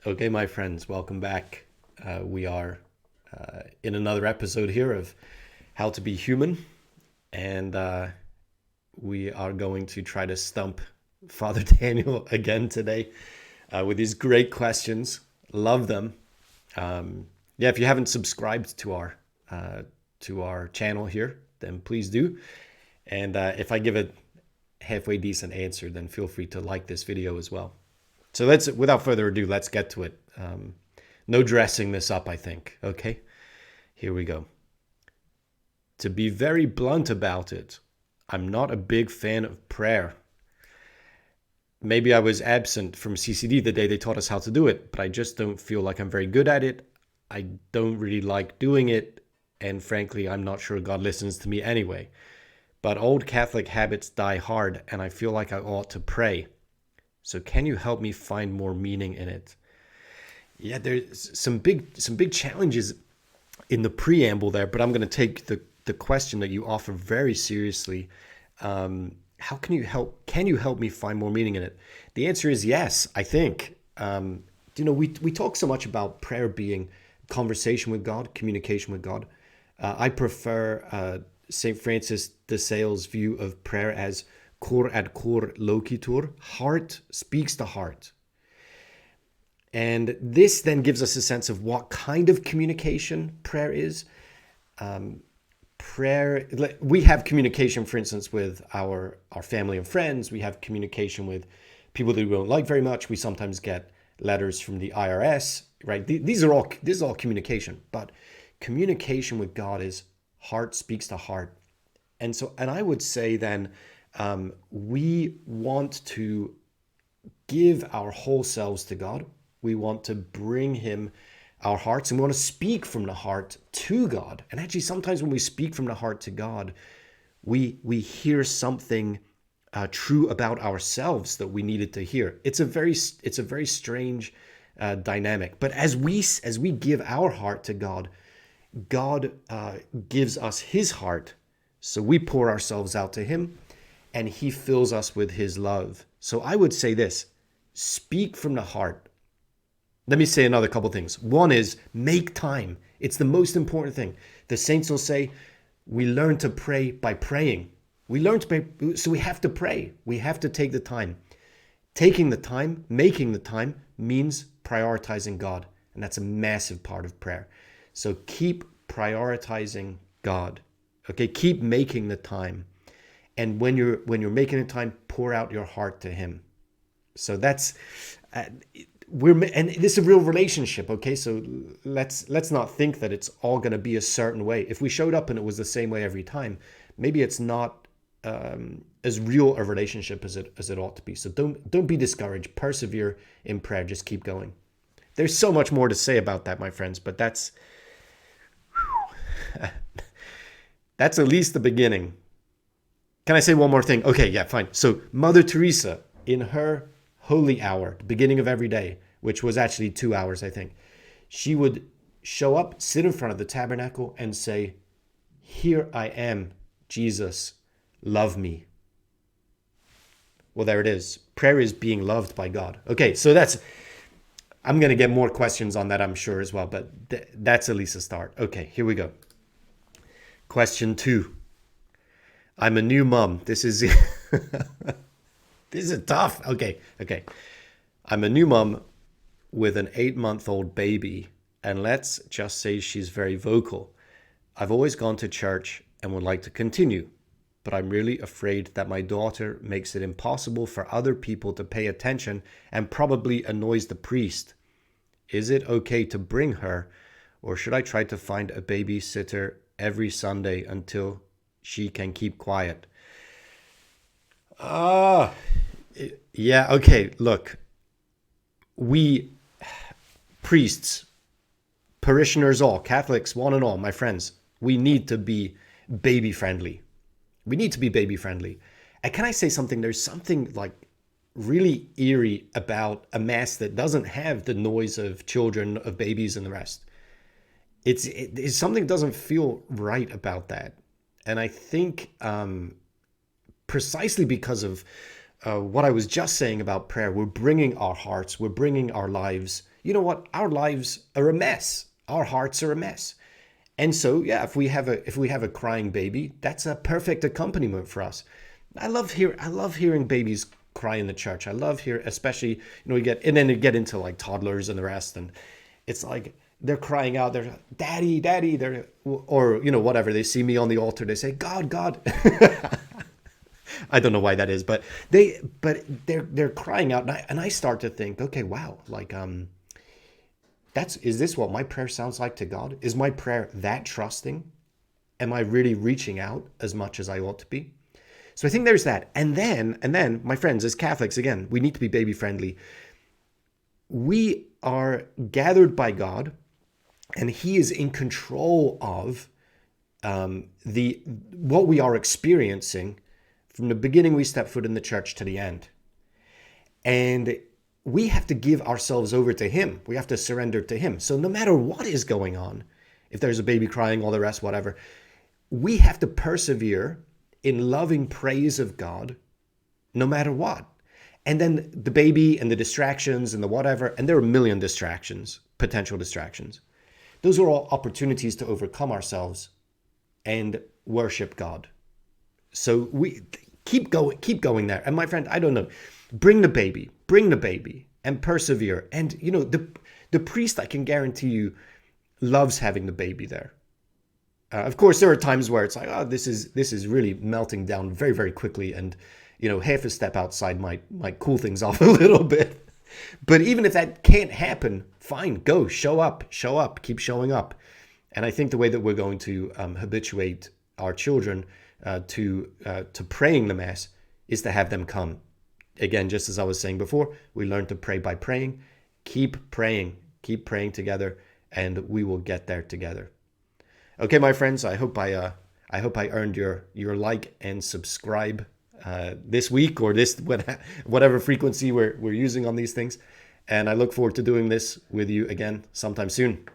Okay, my friends, welcome back. We are in another episode here of How to Be Human, and we are going to try to stump Father Daniel again today with these great questions. Love them. Yeah, if you haven't subscribed to our channel here, then please do. And if I give a halfway decent answer, then feel free to like this video as well. So without further ado, let's get to it. No dressing this up, I think. Okay, here we go. To be very blunt about it, I'm not a big fan of prayer. Maybe I was absent from CCD the day they taught us how to do it, but I just don't feel like I'm very good at it. I don't really like doing it, and frankly, I'm not sure God listens to me anyway. But old Catholic habits die hard, and I feel like I ought to pray. So can you help me find more meaning in it? Yeah, there's some big challenges in the preamble there, but I'm going to take the question that you offer very seriously. How can you help? Can you help me find more meaning in it? The answer is yes, I think. We talk so much about prayer being conversation with God, communication with God. I prefer St. Francis de Sales' view of prayer as cor ad cor loquitur. Heart speaks to heart. And this then gives us a sense of what kind of communication prayer is. Prayer, we have communication, for instance, with our family and friends. We have communication with people that we don't like very much. We sometimes get letters from the IRS, right? This is all communication, but communication with God is heart speaks to heart. And I would say then we want to give our whole selves to God. We want to bring him our hearts, and we want to speak from the heart to God. And actually, sometimes when we speak from the heart to God, we hear something true about ourselves that we needed to hear. It's a very strange dynamic. But as we give our heart to God, God gives us his heart. So we pour ourselves out to him, and he fills us with his love. So I would say this: speak from the heart. Let me say another couple things. One is make time. It's the most important thing. The saints will say, we learn to pray by praying. We learn to pray, so we have to pray. We have to take the time. Taking the time, making the time means prioritizing God. And that's a massive part of prayer. So keep prioritizing God. Okay, keep making the time. And when you're making the time, pour out your heart to him. So that's and this is a real relationship, okay? So let's not think that it's all going to be a certain way. If we showed up and it was the same way every time, maybe it's not as real a relationship as it ought to be. So don't be discouraged. Persevere in prayer. Just keep going. There's so much more to say about that, my friends, but that's at least the beginning. Can I say one more thing? Okay, yeah, fine. So Mother Teresa, in her holy hour, the beginning of every day, which was actually 2 hours, I think, she would show up, sit in front of the tabernacle and say, "Here I am, Jesus, love me." Well, there it is. Prayer is being loved by God. Okay, so I'm going to get more questions on that, I'm sure, as well, but that's at least a start. Okay, here we go. Question 2. I'm a new mom. This is this is tough. Okay. I'm a new mom with an 8-month-old baby, and let's just say she's very vocal. I've always gone to church and would like to continue, but I'm really afraid that my daughter makes it impossible for other people to pay attention and probably annoys the priest. Is it okay to bring her, or should I try to find a babysitter every Sunday until she can keep quiet? Yeah, okay, look. We priests, parishioners all, Catholics, one and all, my friends, we need to be baby friendly. We need to be baby friendly. And can I say something? There's something like really eerie about a mass that doesn't have the noise of children, of babies and the rest. It's something that doesn't feel right about that. And I think precisely because of what I was just saying about prayer, we're bringing our hearts, we're bringing our lives you know what? Our lives are a mess. Our hearts are a mess. And so, yeah, if we have a crying baby, that's a perfect accompaniment for us. I love hearing babies cry in the church. I love hear, especially, we get into like toddlers and the rest, and it's like they're crying out, they're daddy, daddy, they're, or whatever. They see me on the altar, they say, God, God. I don't know why that is, but they're crying out, and I start to think, okay, wow, like is this what my prayer sounds like to God? Is my prayer that trusting? Am I really reaching out as much as I ought to be? So I think there's that. And then, my friends, as Catholics, again, we need to be baby friendly. We are gathered by God, and He is in control of what we are experiencing from the beginning we step foot in the church to the end. And we have to give ourselves over to Him. We have to surrender to Him. So no matter what is going on, if there's a baby crying, all the rest, whatever, we have to persevere in loving praise of God, no matter what. And then the baby and the distractions and the whatever, and there are a million distractions, potential distractions. Those are all opportunities to overcome ourselves and worship God. So we keep going there. And my friend, I don't know, bring the baby, and persevere. And the priest, I can guarantee you, loves having the baby there. Of course, there are times where it's like, oh, this is really melting down very, very quickly, and half a step outside might cool things off a little bit. But even if that can't happen, fine, go, show up, keep showing up. And I think the way that we're going to habituate our children to praying the Mass is to have them come. Again, just as I was saying before, we learn to pray by praying. Keep praying together, and we will get there together. Okay, my friends, I hope I earned your like and subscribe this week, or this whatever frequency we're using on these things. And I look forward to doing this with you again sometime soon.